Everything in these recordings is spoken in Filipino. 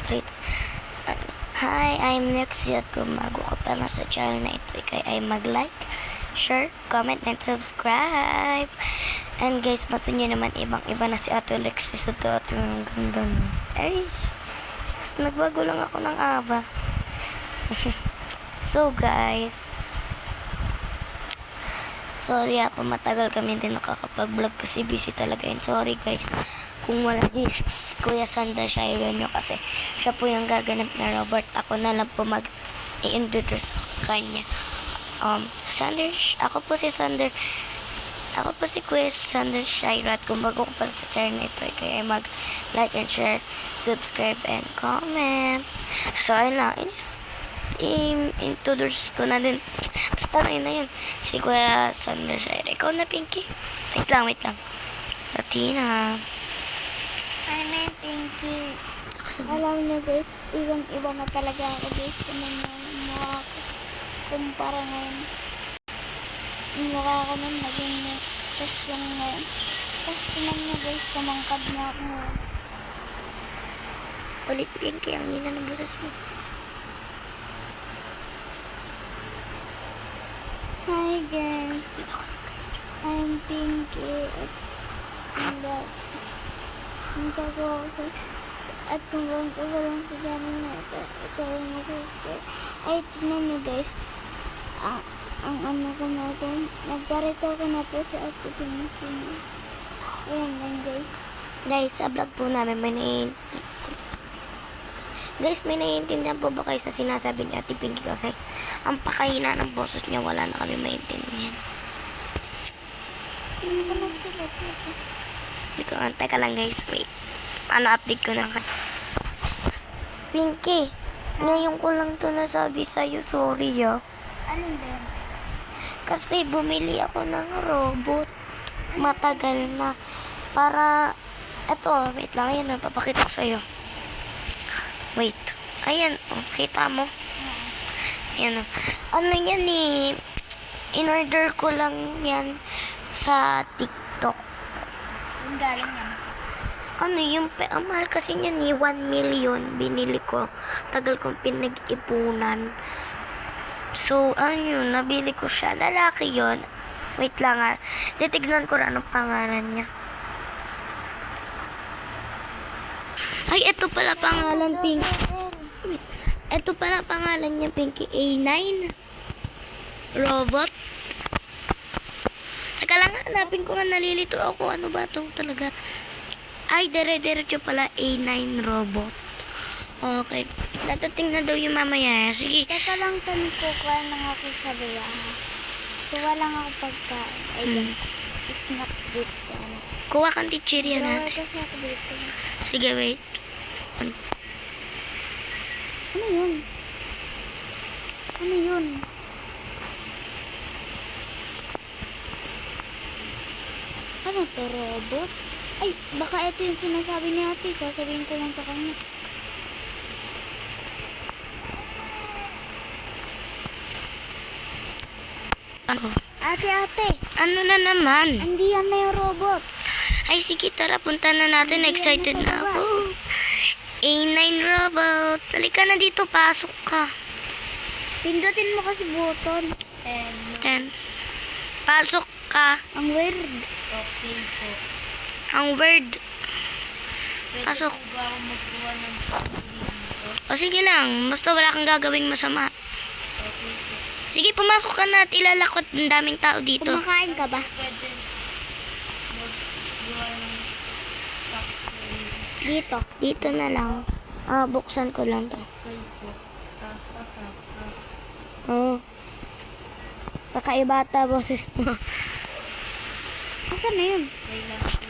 3. Hi, I'm Lexi at kung bago ka pa lang sa channel na ito, ay mag-like, share, comment, and subscribe. And guys, matun nyo naman ibang-iba na si Ate Lexi sa dati yung ganda no. Ay, yes, nagbago lang ako ng aba. So guys, sorry ako, matagal kami din nakakapag-vlog kasi busy talaga yun. Sorry guys kung wala si Kuya Sander Shire nyo kasi siya po yung gaganap na Robert. Ako na lang po mag-i-introduce kanya. Sander, ako po si Sander. Ako po si Kuya Sander Shire at kung bago ko pa sa channel na ito kaya mag-like and share, subscribe and comment. So ayun lang, introduce ko na din. Basta na yun. Si Kuya Sander Shire. Ikaw na, Pinky. Wait lang. Latina. Hi, man, Pinky. Alam nyo guys, ibang-iba na talaga ako guys. Tingnan nyo yung mukha ko. Kumpara ngayon. Yung mukha ko nun naging tapos yung ngayon. Tapos tingnan nyo guys, tumangkad na ako ngayon. Ulit, Pinky. Ang hina ng boses mo. Hi guys, I'm Pinky ang gagawa ko at kung gawin ko ba lang sa channel na ito yung mag-subscribe. Ay, tignan nyo guys, ang ano ko na ako, nagparito ko na po sa Ate Pinky. Ayan lang guys. Guys, sa vlog po namin may naiintindihan po ba kayo sa sinasabi ni Ate Pinky kasi ang pakahina ng boses niya, wala na kami maintindihan. Sino ba nagsulat nito? Hindi ko, teka lang guys, wait. Update ko lang. Pinky, ngayon ko lang to nasabi sa'yo, sorry ah. Anong ba yan? Kasi bumili ako ng robot. Matagal na. Para, eto, wait lang, ayan, papakita ko sa'yo. Wait. Ayan, oh, kita mo? Ayan, oh. Ano yan eh? In-order ko lang yan sa TikTok. Saan galing yan? Ano yung, ang mahal kasi niyan eh, 1 million binili ko. Tagal kong pinag-ipunan. So, ano yun, nabili ko siya. Lalaki yun. Wait lang ah. Titignan ko rin anong pangalan niya. Ay, ito pala pangalan, Pinky. Ito pala pangalan niya, Pinky. A9 Robot. Teka lang, hanapin ko nga, nalilito ako. Ano ba itong talaga? Ay, dire-diretso pala A9 Robot. Okay. Datating na daw yung mamaya. Sige. Teka lang, tanong ko, kuha lang ako sa bayahan. Kuha lang ako pagkain. Ay, snacks dito sa ano. Kuha kang chichirya Kuha natin. kasi ako dito. Sige, wait. Ano yun? Ano yun? Ano to, robot? Ay, baka ito yung sinasabi ni ate. Sasabihin ko lang sa kanya. Ano? Ate, Ano na naman? andiyan na yung robot. Ay, sige, tara, punta na natin. Excited na ako. A9 Robot. Halika na dito, pasok ka. Pindutin mo kasi button. 10. Pasok ka. Ang weird. Okay po. Ang word. Pasok. Pwede po ba ako magkuha ng pambili dito? O sige lang, basta wala kang gagawing masama. Okay po. Sige, pumasok ka na at ilalakot ng daming tao dito. Kumakain ka ba? Pwede magkuha ng sakto. Dito. Dito na lang. Buksan ko lang to. Okay po. Oh. Kakaibata boses mo. Asan na yun? Kailan po.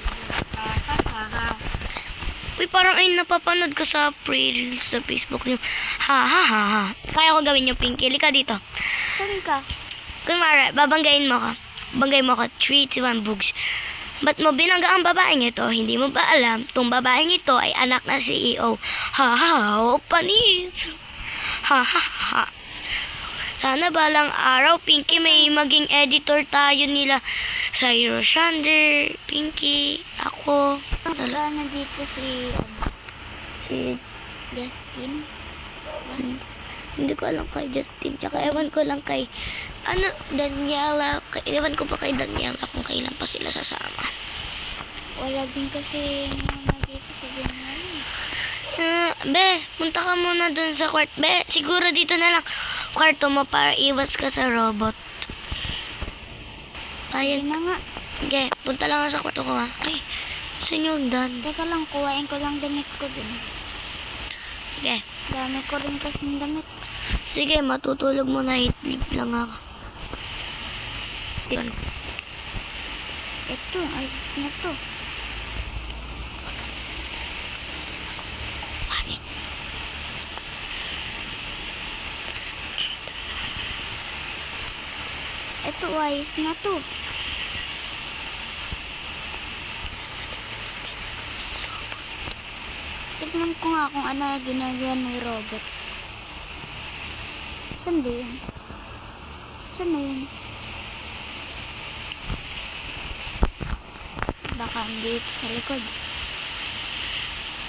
Uy, parang ay napapanood ko sa pre-reels sa Facebook yung ha. Kaya ko gawin yung Pinky. Halika dito. Saan ka? Kunwari, babanggayin mo ka. Banggay mo ka. 3, 2, 1, bugs. Ba't mo binangga ang babaeng ito? Hindi mo ba alam? Tong babaeng ito ay anak ng CEO. Panis. Ha. Sana balang araw, Pinky, may maging editor tayo nila. Sayo, Sander, Pinky, ako. Wala na dito si Justin. Hindi ko alam kay Justin. Tsaka ewan ko lang kay, Daniela. Ewan ko pa kay Daniela kung kailan pa sila sasama. Wala din kasi mama dito sa Daniela. Be, punta ka muna dun sa court. Be, siguro dito na lang kwarto mo para iwas ka sa robot. Ayun Payag. na nga. Okay, punta lang ako sa kwarto ko ha. Ay, saan yung dan? Teka lang, kuhain ko lang damit ko dun. Okay. Dami ko rin kasing damit. Sige, matutulog muna. Itlip lang ako. Yun. Ito, ayos na to. Ito, ayos na to. Tignan ko nga kung ano ginagawa ng robot. Saan ba yun? Saan na yun? Baka dito sa likod.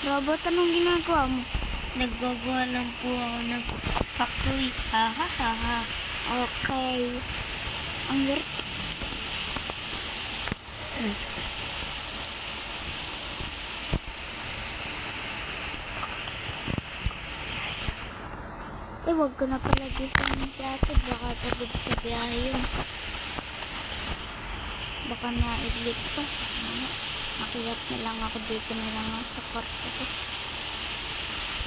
Robot, anong ginagawa mo? Naggagawa lang po ako ng factory. Ha ha ha ha. Okay. Ang weird. Wag ko na pala gising si ate. Baka pagod sa biyahe yun. Baka naidlit pa. Makiyat na lang ako dito na lang ako sa kwarto ko.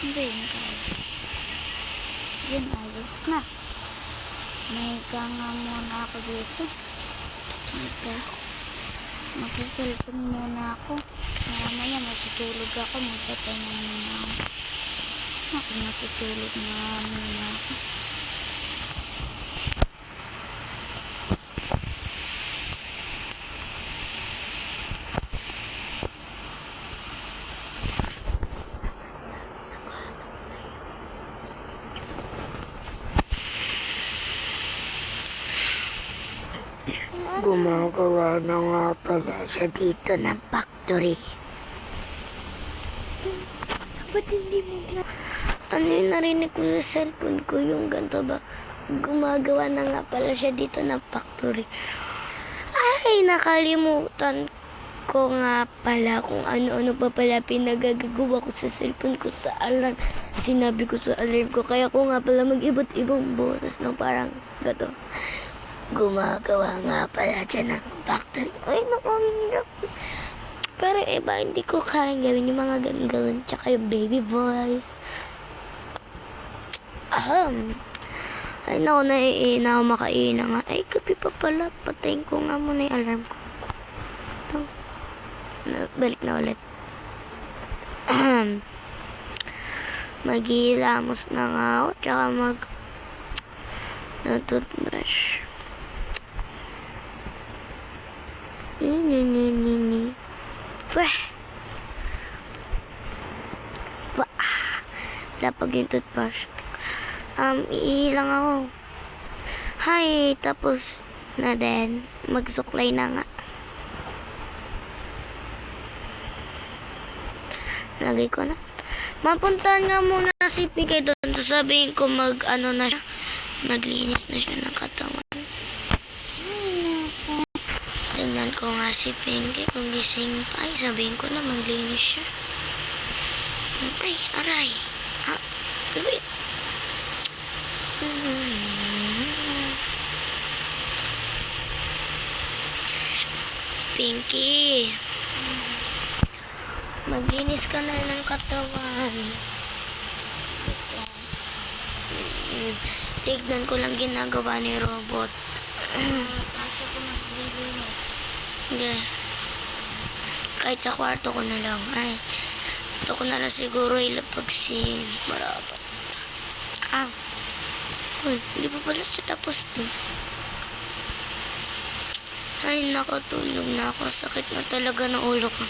Hindi yun kaya. Yun, ayos na. May nga muna ako dito. Magsaselfon muna ako. Mamaya matutulog ako. Magpapahinga muna ako. Ako matutulog na muna ako. Gumagawa na nga pala siya dito ng factory. Ba't hindi mo na? Ano yung narinig ko sa cellphone ko? Yung ganito ba? Gumagawa na nga pala siya dito ng factory. Ay, nakalimutan ko nga pala kung ano-ano pa pala pinagagagawa ko sa cellphone ko sa alarm. Sinabi ko sa alarm ko, kaya ko nga pala mag-iba't-ibang boses na parang gato. Gumagawa nga pala siya ng factory. Ay, nakahirap. Pero iba, hindi ko kayang gawin yung mga ganun-ganun. Tsaka yung baby voice. Ay, naku, naiina ako, makaina nga. Ay, gabi pa pala. Patayin ko nga muna yung alarm ko. Balik na ulit. Maghihilamos na nga ako. Tsaka toothbrush. Pweh! Lapag yung toothbrush. Iilang ako. Hi! Tapos na din. Magsuklay na nga. Lagay ko na. Mapuntahan nga muna si Pinky doon. Sasabihin ko ano na siya. Maglinis na siya ng katawan. Tingnan ko nga si Pinky kung gising pa. Ay, sabihin ko na maglinis siya. Ay, aray. Ano ba yun? Pinky. Maglinis ka na ng katawan. Tignan ko lang ginagawa ni robot. Pasok ko maglilinis. Hindi. Kahit sa kwarto ko na lang. Ay, ito ko na lang siguro ilapag si Marabat. Uy, hindi pa pala siya tapos dun. Ay, nakatulog na ako. Sakit na talaga ng ulo ko.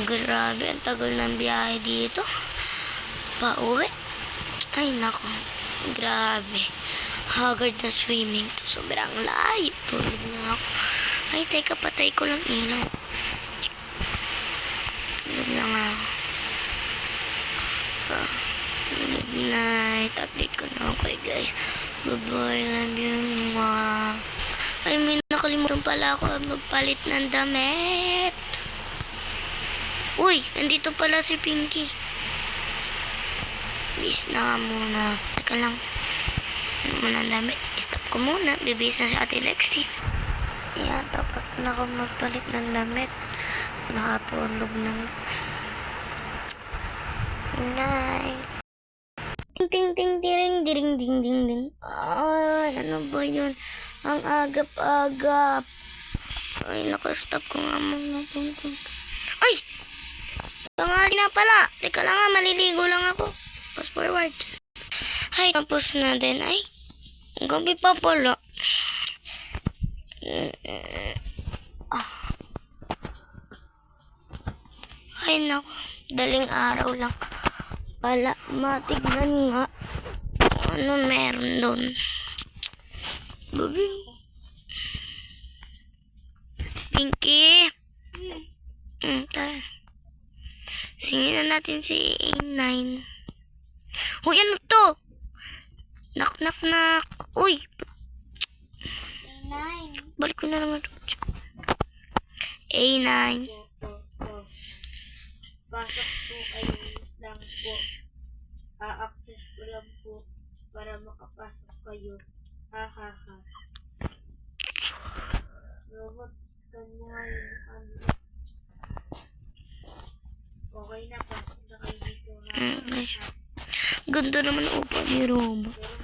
Grabe, ang tagal ng biyahe dito. Pauwi. Ay, nako. Grabe. Haggard na swimming to. Sobrang layo. Tulog na ako. Ay, teka, patay ko lang ilaw. Tulog na nga ako. Good night. Update ko na ako guys. Bye-bye. Love you. Mwah. Ay, may nakalimutan pala ako magpalit ng damit. Uy, nandito pala si Pinky. Bis na nga muna. Teka lang. Ano muna ang damit? Stop ko muna. Bibis na si Ate Lexi. Ayan, tapos na ako magpalit ng damit. Nakatulog ng night. Ting ting ting tiring diring ding ding ding. Ay, ano ba yun? Ang agap-agap. Ay, nakastop ko nga muna. Ay! Tangali na pala. Teka lang nga, maliligo lang ako. Fast forward. Ay, tapos na din. Ay, gabi pa pala. Ay, naku. Daling araw lang. Pala, matignan nga. Ano meron doon? Babing. Pinky. Tayo. Singin na natin si A9. Uy, ano to? Knock, knock, knock. Uy. A9. Balik ko na naman. A9. Pasok po kayo lang po. A-access ko lang po para makapasok kayo. Ha ha ha. Robot, scan mo nga yung ano. Okay na, pasok na kayo dito. Ha ha ha. Ganda naman ang upa ni Roma. Meron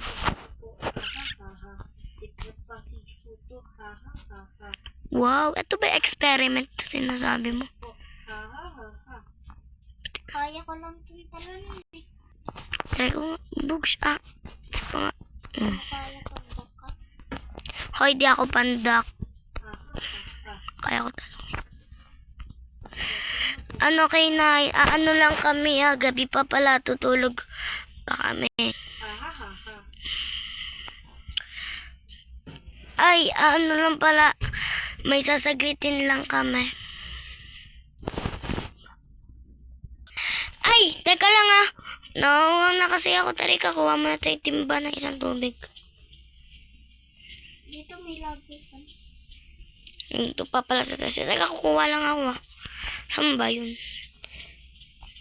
po po. Ha ha ha. Secret passage po to. Ha ha ha ha. Wow, ito ba experiment sinasabi mo? Po. Ha ha ha ha. Kaya ko lang itong talon. Teka, bugs. Ah, pang... Kaya ko baka. Hoy, di ako pandak. Ha ha ha. Kaya ko talungin. Ano kay Nay? Ano lang kami gabi pa pala, tutulog pa kami. Ha ha ha ha. Ay, ano lang pala, may sasaglitin lang kami. Ay, teka lang Nawawa na kasi ako. Tarika, kuha mo na tayo timba ng isang tubig. Dito may lagusan. Ito pa pala sa taas. Teka, kukuha lang ako Saan ba yun?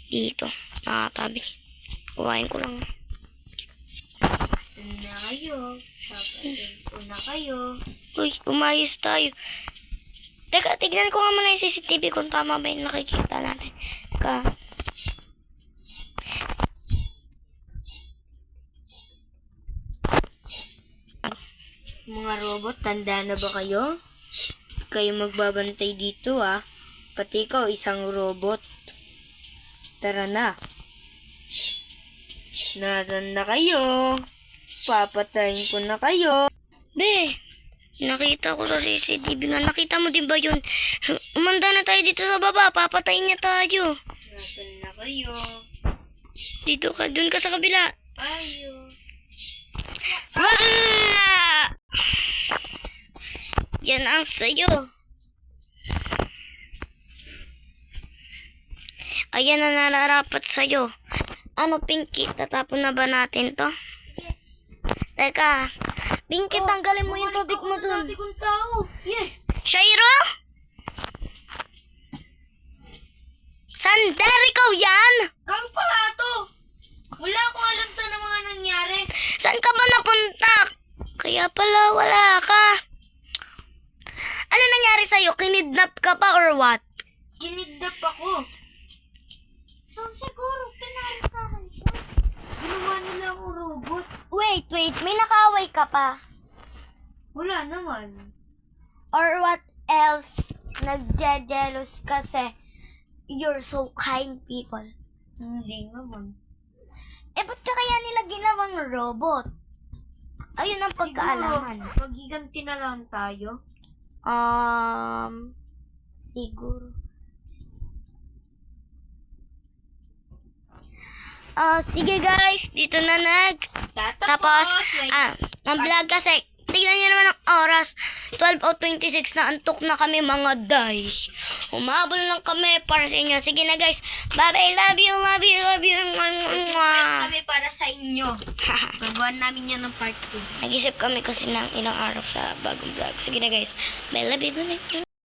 Dito. Nakatabi. Kuhain ko lang. Asan na kayo? Papatin ko na kayo. Uy, umayos tayo. Teka, tignan ko nga muna yung CCTV kung tama ba yung nakikita natin. Teka. Mga robot, tanda na ba kayo? Kayo magbabantay dito Pati ikaw, isang robot. Tara na. Nasaan na kayo? Papatayin ko na kayo. Be, nakita ko sa CCTV nga. Nakita mo din ba yun? Umanda na tayo dito sa baba. Papatayin niya tayo. Nasaan na kayo? Dito ka, dun ka sa kabila. Ayo. Wah! Yan ang sayo. Ayan na nararapat sa'yo. Ano, Pinky? Tatapon na ba natin to? Teka. Pinky, tanggalin mo yung tubig mo dun. Yes! Shairo? Sander, ikaw yan? Kami pala to! Wala akong alam sa mga nangyari. Saan ka ba napunta? Kaya pala wala ka. Ano nangyari sa'yo? Kinidnap ka pa or what? Kinidnap ako. So, siguro, pinarisahan siya. Ginawa nila akong robot. Wait. May nakaaway ka pa? Wala naman. Or what else? Nagje-jealous kasi you're so kind people. Hindi naman. Ba't ka kaya nila ginawang robot? Ayun ang pagkaalaman. Siguro, magiganti na lang tayo. Siguro. Sige guys, dito na tapos, ang vlog kasi tignan nyo naman ang oras. 12:26 na, antok na kami mga guys. Humabol lang kami para sa inyo. Sige na guys. Bye-bye. Love you, love you, love you. Kami para sa inyo. Gagawa namin yan ng part 2. Nag-isip kami kasi ng ilang araw sa bagong vlog. Sige na guys. Bye, love you. Good night.